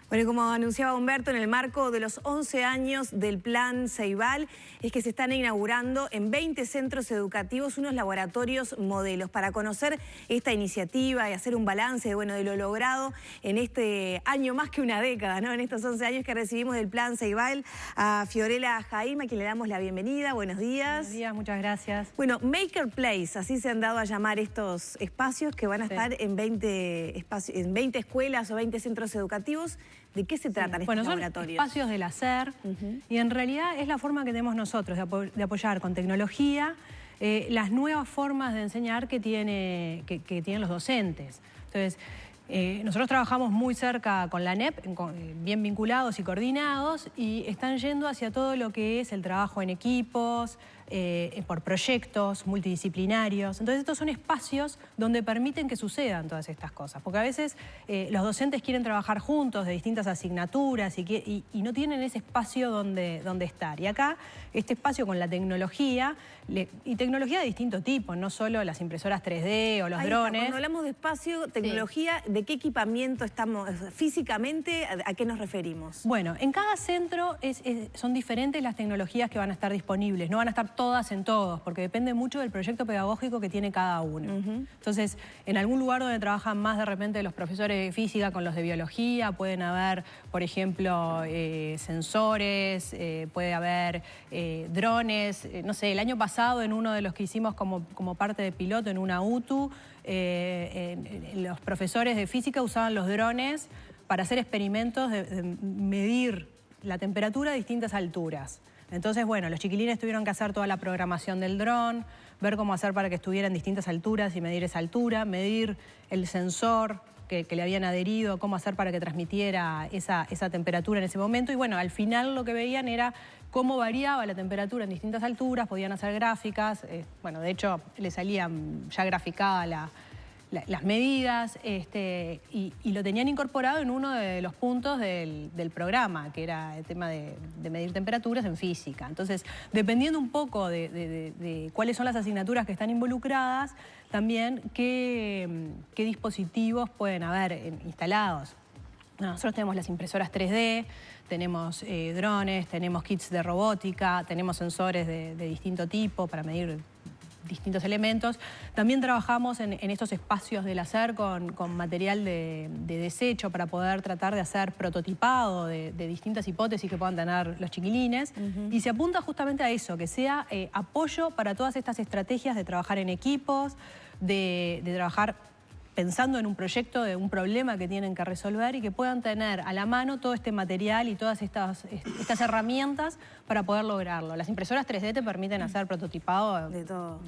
Bueno, como anunciaba Humberto, en el marco de los 11 años del Plan Ceibal, es que se están inaugurando en 20 centros educativos unos laboratorios modelos para conocer esta iniciativa y hacer un balance de lo logrado en este año, más que una década, ¿no? En estos 11 años que recibimos del Plan Ceibal. A Fiorella Jaime, a quien le damos la bienvenida. Buenos días. Buenos días, muchas gracias. Bueno, Maker Place, así se han dado a llamar estos espacios que van a estar en 20 escuelas o 20 centros educativos. ¿De qué se tratan estos laboratorios? Son espacios del hacer y en realidad es la forma que tenemos nosotros de apoyar con tecnología las nuevas formas de enseñar que tienen los docentes. Entonces, nosotros trabajamos muy cerca con la ANEP, bien vinculados y coordinados, y están yendo hacia todo lo que es el trabajo en equipos, por proyectos multidisciplinarios. Entonces estos son espacios donde permiten que sucedan todas estas cosas, porque a veces los docentes quieren trabajar juntos de distintas asignaturas y no tienen ese espacio donde estar. Y acá este espacio con la tecnología, y tecnología de distinto tipo, no solo las impresoras 3D o los drones. Cuando hablamos de espacio, tecnología, ¿de qué equipamiento estamos físicamente? ¿A qué nos referimos? Bueno, en cada centro son diferentes las tecnologías que van a estar disponibles, no van a estar todas en todos, porque depende mucho del proyecto pedagógico que tiene cada uno. Entonces, en algún lugar donde trabajan más de repente los profesores de física con los de biología, pueden haber, por ejemplo, sensores, puede haber drones. No sé, el año pasado en uno de los que hicimos como parte de piloto en una UTU, los profesores de física usaban los drones para hacer experimentos de medir la temperatura a distintas alturas. Entonces, bueno, los chiquilines tuvieron que hacer toda la programación del dron, ver cómo hacer para que estuviera en distintas alturas y medir esa altura, medir el sensor que le habían adherido, cómo hacer para que transmitiera esa temperatura en ese momento. Y bueno, al final lo que veían era cómo variaba la temperatura en distintas alturas, podían hacer gráficas. Bueno, de hecho, le salían ya graficadas las medidas y lo tenían incorporado en uno de los puntos del programa, que era el tema de medir temperaturas en física. Entonces, dependiendo un poco de cuáles son las asignaturas que están involucradas, también qué dispositivos pueden haber instalados. Nosotros tenemos las impresoras 3D, tenemos drones, tenemos kits de robótica, tenemos sensores de distinto tipo para medir distintos elementos. También trabajamos en estos espacios del hacer con material de desecho para poder tratar de hacer prototipado de distintas hipótesis que puedan tener los chiquilines. Y se apunta justamente a eso, que sea apoyo para todas estas estrategias de trabajar en equipos, de trabajar pensando en un proyecto, de un problema que tienen que resolver y que puedan tener a la mano todo este material y todas estas herramientas para poder lograrlo. Las impresoras 3D te permiten hacer prototipado de todo.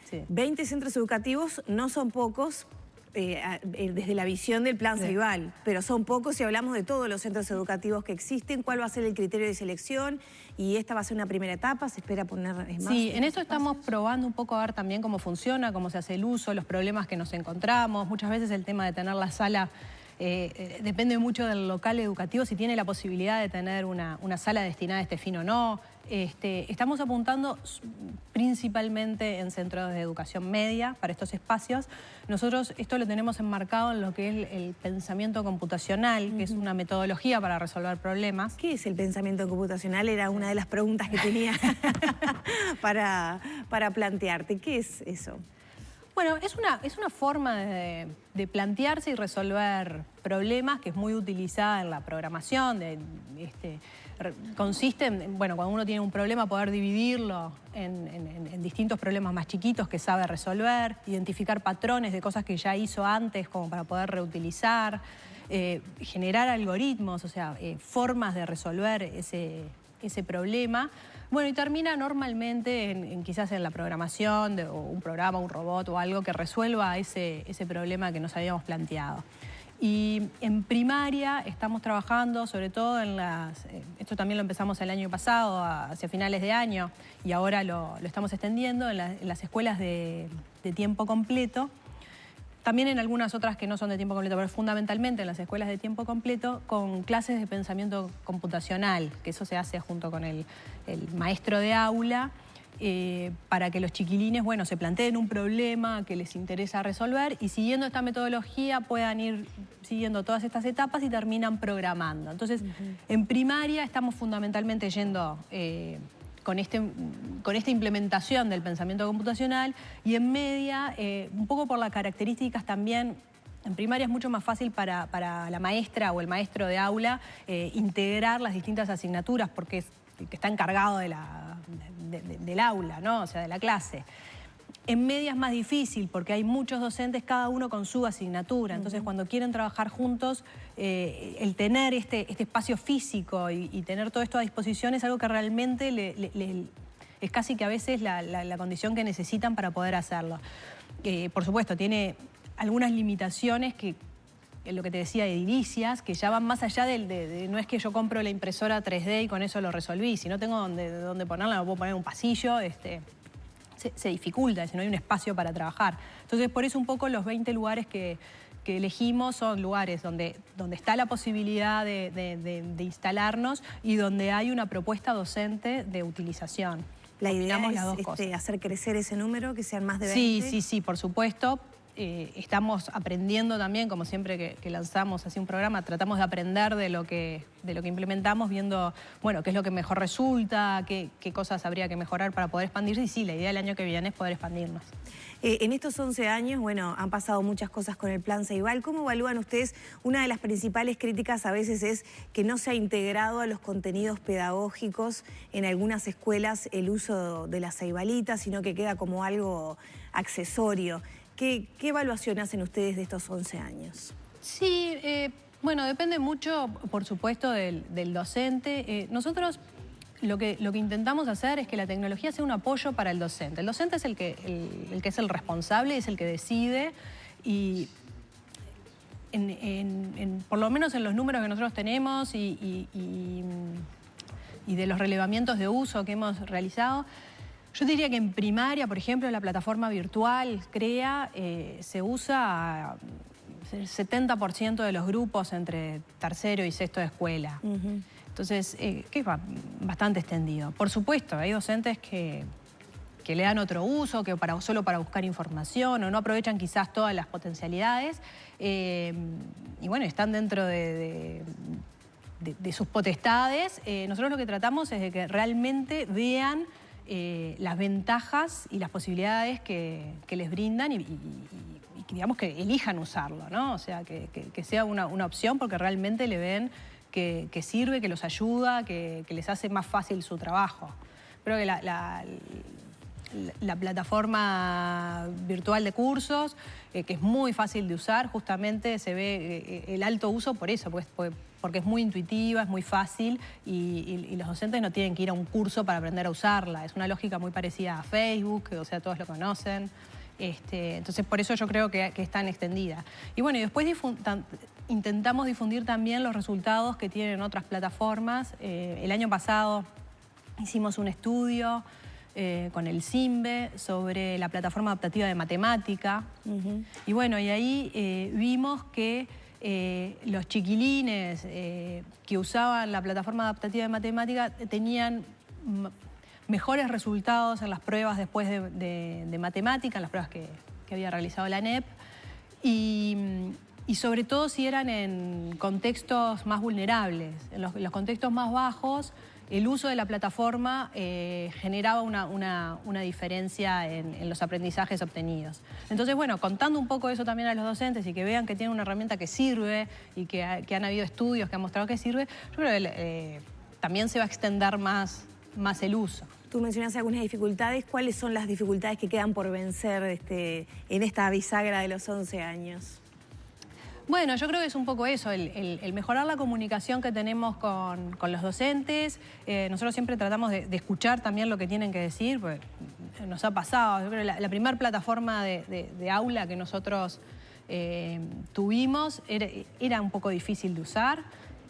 Sí. 20 centros educativos no son pocos desde la visión del Plan Ceibal, pero son pocos si hablamos de todos los centros educativos que existen. ¿Cuál va a ser el criterio de selección? Y esta va a ser una primera etapa, ¿se espera poner más? Sí, en esto estamos probando un poco a ver también cómo funciona, cómo se hace el uso, los problemas que nos encontramos. Muchas veces el tema de tener la sala depende mucho del local educativo, si tiene la posibilidad de tener una sala destinada a este fin o no. Estamos apuntando principalmente en centros de educación media para estos espacios. Nosotros esto lo tenemos enmarcado en lo que es el pensamiento computacional, que es una metodología para resolver problemas. ¿Qué es el pensamiento computacional? Era una de las preguntas que tenía para plantearte. ¿Qué es eso? Bueno, es una forma de plantearse y resolver problemas que es muy utilizada en la programación. Consiste en, bueno, cuando uno tiene un problema, poder dividirlo en distintos problemas más chiquitos que sabe resolver, identificar patrones de cosas que ya hizo antes como para poder reutilizar, generar algoritmos, o sea, formas de resolver ese problema. Bueno, y termina normalmente quizás en la programación de un programa, un robot o algo que resuelva ese problema que nos habíamos planteado. Y en primaria estamos trabajando sobre todo en esto también lo empezamos el año pasado, hacia finales de año, y ahora lo estamos extendiendo en las escuelas de tiempo completo. También en algunas otras que no son de tiempo completo, pero fundamentalmente en las escuelas de tiempo completo, con clases de pensamiento computacional, que eso se hace junto con el maestro de aula, para que los chiquilines, bueno, se planteen un problema que les interesa resolver y siguiendo esta metodología puedan ir siguiendo todas estas etapas y terminan programando. Entonces, en primaria estamos fundamentalmente yendo con esta implementación del pensamiento computacional, y en media, un poco por las características también. En primaria es mucho más fácil para la maestra o el maestro de aula integrar las distintas asignaturas, porque está encargado del aula, ¿no? O sea, de la clase. En media es más difícil porque hay muchos docentes, cada uno con su asignatura. Entonces, cuando quieren trabajar juntos, el tener este espacio físico y tener todo esto a disposición es algo que realmente es casi que a veces la condición que necesitan para poder hacerlo. Por supuesto, tiene algunas limitaciones que, lo que te decía, edilicias, que ya van más allá no es que yo compro la impresora 3D y con eso lo resolví. Si no tengo dónde ponerla, no puedo poner en un pasillo, se dificulta, si no hay un espacio para trabajar. Entonces, por eso un poco los 20 lugares que elegimos son lugares donde está la posibilidad de instalarnos y donde hay una propuesta docente de utilización. La idea es hacer crecer ese número, que sean más de 20. Sí, por supuesto. Estamos aprendiendo también, como siempre que lanzamos así un programa, tratamos de aprender de lo que implementamos, viendo, bueno, qué es lo que mejor resulta, qué cosas habría que mejorar para poder expandirse. Y sí, la idea del año que viene es poder expandirnos. En estos 11 años, bueno, han pasado muchas cosas con el Plan Ceibal. ¿Cómo evalúan ustedes? Una de las principales críticas a veces es que no se ha integrado a los contenidos pedagógicos en algunas escuelas el uso de la ceibalita, sino que queda como algo accesorio. ¿Qué evaluación hacen ustedes de estos 11 años? Sí, bueno, depende mucho, por supuesto, del docente. Nosotros lo que intentamos hacer es que la tecnología sea un apoyo para el docente. El docente es el que es el responsable, es el que decide, y por lo menos en los números que nosotros tenemos y de los relevamientos de uso que hemos realizado, yo diría que en primaria, por ejemplo, la plataforma virtual CREA se usa el 70% de los grupos entre tercero y sexto de escuela. Entonces, que es bastante extendido. Por supuesto, hay docentes que le dan otro uso, que solo para buscar información, o no aprovechan quizás todas las potencialidades. Y bueno, están dentro de sus potestades. Nosotros lo que tratamos es de que realmente vean las ventajas y las posibilidades que les brindan y digamos que elijan usarlo, ¿no? O sea, que sea una opción porque realmente le ven que sirve, que los ayuda, que les hace más fácil su trabajo. Creo que la plataforma virtual de cursos, que es muy fácil de usar, justamente se ve el alto uso por eso, porque es muy intuitiva, es muy fácil y los docentes no tienen que ir a un curso para aprender a usarla. Es una lógica muy parecida a Facebook, o sea, todos lo conocen. Entonces, por eso yo creo que es tan extendida. Y bueno, y después intentamos difundir también los resultados que tienen otras plataformas. El año pasado hicimos un estudio con el CIMBE sobre la plataforma adaptativa de matemática. Y bueno, y ahí vimos que los chiquilines que usaban la plataforma adaptativa de matemática tenían mejores resultados en las pruebas después de matemática, en las pruebas que había realizado la ANEP, y sobre todo si eran en contextos más vulnerables. En los contextos más bajos, el uso de la plataforma generaba una diferencia en los aprendizajes obtenidos. Entonces, bueno, contando un poco eso también a los docentes y que vean que tienen una herramienta que sirve y que han habido estudios que han mostrado que sirve, yo creo que también se va a extender más el uso. Tú mencionaste algunas dificultades. ¿Cuáles son las dificultades que quedan por vencer en esta bisagra de los 11 años? Bueno, yo creo que es un poco eso, el mejorar la comunicación que tenemos con los docentes. Nosotros siempre tratamos de escuchar también lo que tienen que decir, porque nos ha pasado. Yo creo que la primera plataforma de aula que nosotros tuvimos era un poco difícil de usar.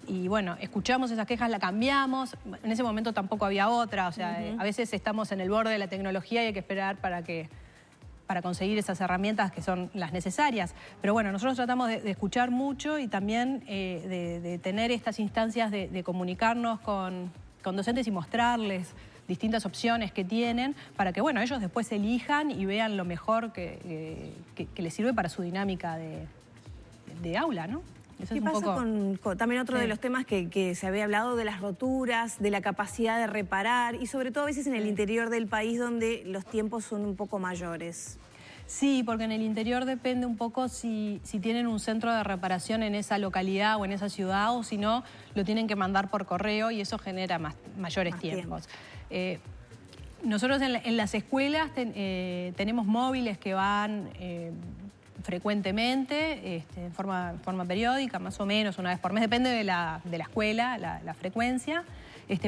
Y bueno, escuchamos esas quejas, la cambiamos. En ese momento tampoco había otra. O sea, a veces estamos en el borde de la tecnología y hay que esperar para conseguir esas herramientas que son las necesarias. Pero bueno, nosotros tratamos de escuchar mucho y también de tener estas instancias de comunicarnos con docentes y mostrarles distintas opciones que tienen para que, bueno, ellos después elijan y vean lo mejor que les sirve para su dinámica de aula, ¿no? Eso ¿Qué es un pasa poco... con también otro Sí. de los temas que se había hablado, de las roturas, de la capacidad de reparar y sobre todo a veces en el interior del país donde los tiempos son un poco mayores? Sí, porque en el interior depende un poco si tienen un centro de reparación en esa localidad o en esa ciudad, o si no, lo tienen que mandar por correo y eso genera mayores tiempos. Nosotros en las escuelas tenemos móviles que van frecuentemente, en forma periódica, más o menos, una vez por mes, depende de la escuela, la frecuencia.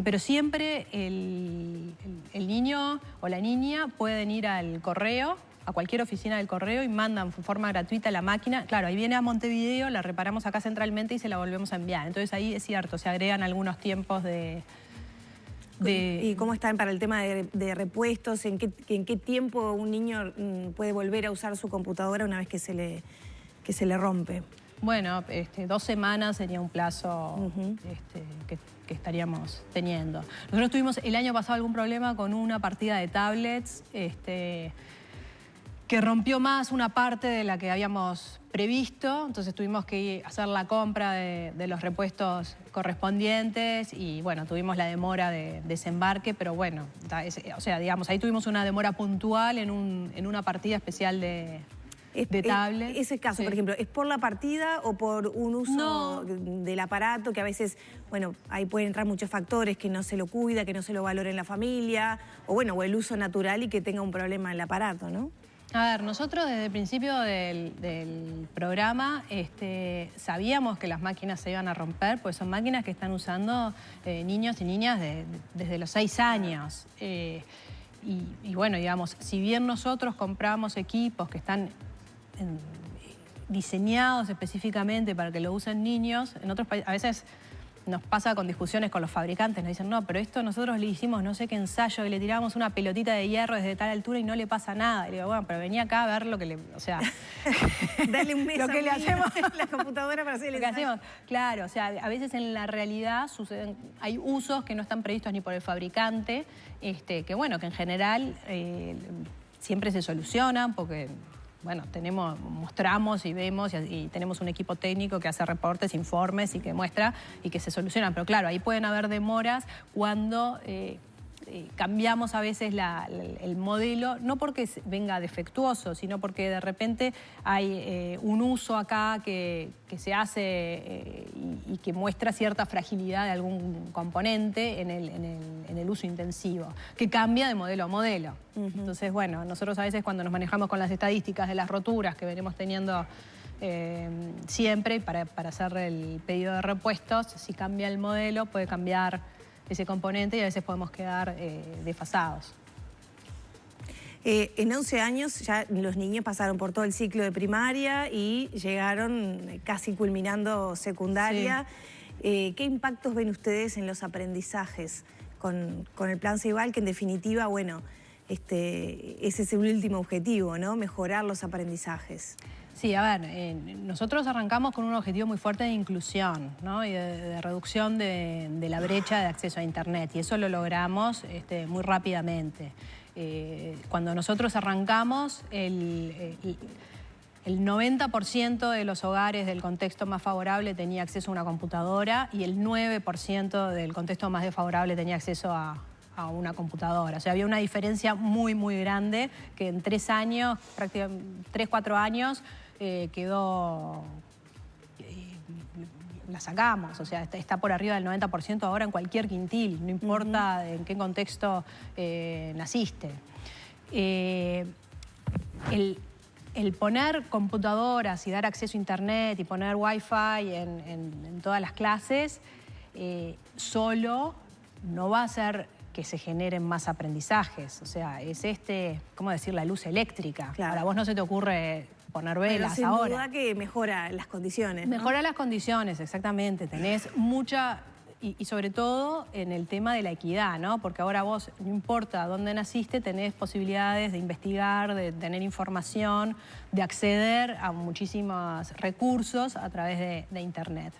Pero siempre el niño o la niña pueden ir al correo, a cualquier oficina del correo, y mandan de forma gratuita la máquina. Claro, ahí viene a Montevideo, la reparamos acá centralmente y se la volvemos a enviar. Entonces ahí es cierto, se agregan algunos tiempos ¿Y cómo están para el tema de repuestos? ¿En qué tiempo un niño puede volver a usar su computadora una vez que se le rompe? Bueno, 2 semanas sería un plazo que estaríamos teniendo. Nosotros tuvimos el año pasado algún problema con una partida de tablets que rompió más una parte de la que habíamos previsto, entonces tuvimos que hacer la compra de los repuestos correspondientes y bueno, tuvimos la demora de desembarque, pero bueno, o sea, digamos, ahí tuvimos una demora puntual en una partida especial de tablet. Ese caso, por ejemplo, ¿es por la partida o por un uso del aparato que a veces, bueno, ahí pueden entrar muchos factores, que no se lo cuida, que no se lo valora en la familia, o bueno, o el uso natural y que tenga un problema el aparato, ¿no? A ver, nosotros desde el principio del programa sabíamos que las máquinas se iban a romper, pues son máquinas que están usando niños y niñas desde los 6 años. Y bueno, digamos, si bien nosotros compramos equipos que están diseñados específicamente para que lo usen niños, en otros países a veces nos pasa con discusiones con los fabricantes, nos dicen, no, pero esto nosotros le hicimos no sé qué ensayo, y le tirábamos una pelotita de hierro desde tal altura y no le pasa nada. Y le digo, bueno, pero venía acá a ver lo que le... O sea... Dale un mes lo que le hacemos en la computadora para hacer el ensayo. hacemos. Claro, o sea, a veces en la realidad hay usos que no están previstos ni por el fabricante, que bueno, que en general siempre se solucionan porque... Bueno, mostramos y vemos y tenemos un equipo técnico que hace reportes, informes y que muestra y que se solucionan. Pero claro, ahí pueden haber demoras cuando cambiamos a veces el modelo, no porque venga defectuoso, sino porque de repente hay un uso acá que se hace y que muestra cierta fragilidad de algún componente en el uso intensivo, que cambia de modelo a modelo. Entonces, bueno, nosotros a veces cuando nos manejamos con las estadísticas de las roturas que venimos teniendo siempre para hacer el pedido de repuestos, si cambia el modelo puede cambiar ese componente y a veces podemos quedar desfasados. En 11 años ya los niños pasaron por todo el ciclo de primaria y llegaron casi culminando secundaria. Sí. ¿Qué impactos ven ustedes en los aprendizajes con el Plan Ceibal, que en definitiva, bueno, ese es el último objetivo, ¿no? Mejorar los aprendizajes. Sí, a ver, nosotros arrancamos con un objetivo muy fuerte de inclusión, ¿no? Y de reducción de la brecha de acceso a Internet, y eso lo logramos muy rápidamente. Cuando nosotros arrancamos, el 90% de los hogares del contexto más favorable tenía acceso a una computadora y el 9% del contexto más desfavorable tenía acceso a una computadora. O sea, había una diferencia muy, muy grande que en 3 años, prácticamente 3, 4 años, la sacamos, o sea, está por arriba del 90% ahora en cualquier quintil, no importa en qué contexto naciste. El poner computadoras y dar acceso a Internet y poner Wi-Fi en todas las clases solo no va a hacer que se generen más aprendizajes. O sea, es ¿cómo decir? La luz eléctrica. Claro. Ahora, a vos no se te ocurre poner velas sin ahora. duda que mejora las condiciones, ¿no? Mejora las condiciones, exactamente. Tenés mucha... Y sobre todo en el tema de la equidad, ¿no? Porque ahora vos, no importa dónde naciste, tenés posibilidades de investigar, de tener información, de acceder a muchísimos recursos a través de Internet.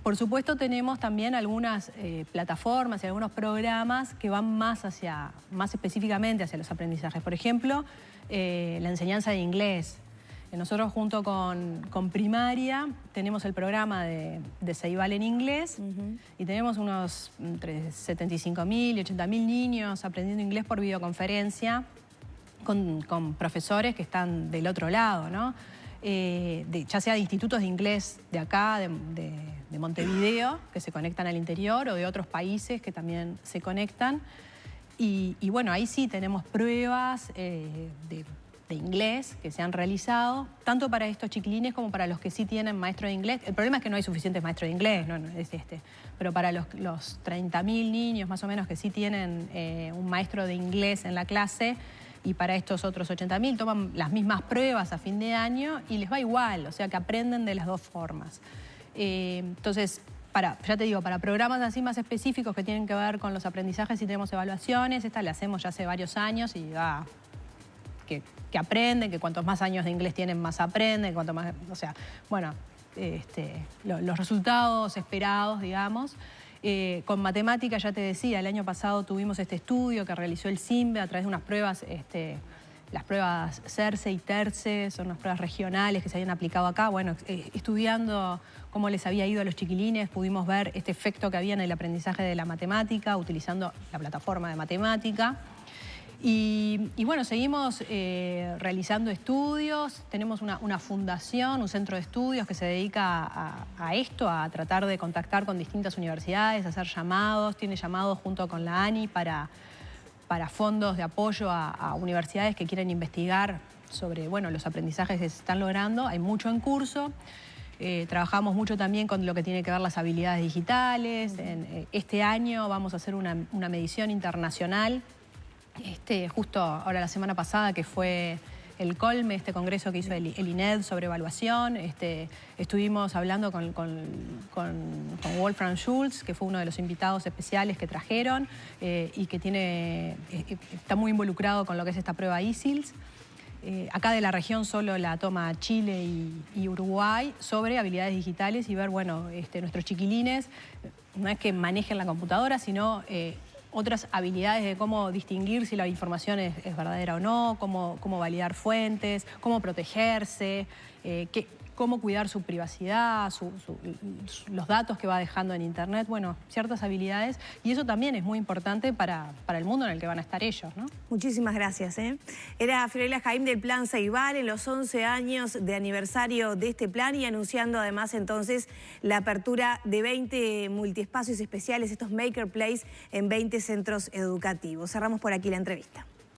Por supuesto, tenemos también algunas plataformas y algunos programas que van más específicamente hacia los aprendizajes. Por ejemplo, la enseñanza de inglés. Nosotros junto con primaria tenemos el programa de Ceibal en inglés y tenemos unos entre 75.000 y 80.000 niños aprendiendo inglés por videoconferencia con profesores que están del otro lado, ¿no? Ya sea de institutos de inglés de acá, de Montevideo, que se conectan al interior, o de otros países que también se conectan. Y bueno, ahí sí tenemos pruebas de inglés que se han realizado, tanto para estos chiquilines como para los que sí tienen maestro de inglés. El problema es que no hay suficientes maestros de inglés, no es pero para los 30.000 niños más o menos que sí tienen un maestro de inglés en la clase, y para estos otros 80.000 toman las mismas pruebas a fin de año y les va igual, o sea que aprenden de las dos formas. Entonces, ya te digo, para programas así más específicos que tienen que ver con los aprendizajes sí tenemos evaluaciones. Esta la hacemos ya hace varios años y que aprenden, que cuantos más años de inglés tienen más aprenden, cuanto más, o sea, bueno, los resultados esperados, digamos. Con matemática, ya te decía, el año pasado tuvimos este estudio que realizó el CIMBE a través de unas pruebas, las pruebas CERCE y TERCE, son unas pruebas regionales que se habían aplicado acá. Bueno, estudiando cómo les había ido a los chiquilines, pudimos ver este efecto que había en el aprendizaje de la matemática, utilizando la plataforma de matemática. Y bueno, seguimos realizando estudios. Tenemos una fundación, un centro de estudios que se dedica a esto, a tratar de contactar con distintas universidades, a hacer llamados. Tiene llamados junto con la ANI para fondos de apoyo a universidades que quieren investigar sobre, bueno, los aprendizajes que se están logrando. Hay mucho en curso. Trabajamos mucho también con lo que tiene que ver las habilidades digitales. Este año vamos a hacer una medición internacional. Justo ahora la semana pasada, que fue el COLME, este congreso que hizo el INED sobre evaluación, estuvimos hablando con Wolfram Schultz, que fue uno de los invitados especiales que trajeron y que está muy involucrado con lo que es esta prueba ISILS. Acá de la región solo la toma Chile y Uruguay, sobre habilidades digitales y ver, bueno, nuestros chiquilines, no es que manejen la computadora, sino otras habilidades de cómo distinguir si la información es verdadera o no, cómo validar fuentes, cómo protegerse, cómo cuidar su privacidad, los datos que va dejando en Internet, bueno, ciertas habilidades. Y eso también es muy importante para el mundo en el que van a estar ellos, ¿no? Muchísimas gracias. Era Fiorella Jaim del Plan Ceibal en los 11 años de aniversario de este plan y anunciando además entonces la apertura de 20 multiespacios especiales, estos Maker Place, en 20 centros educativos. Cerramos por aquí la entrevista.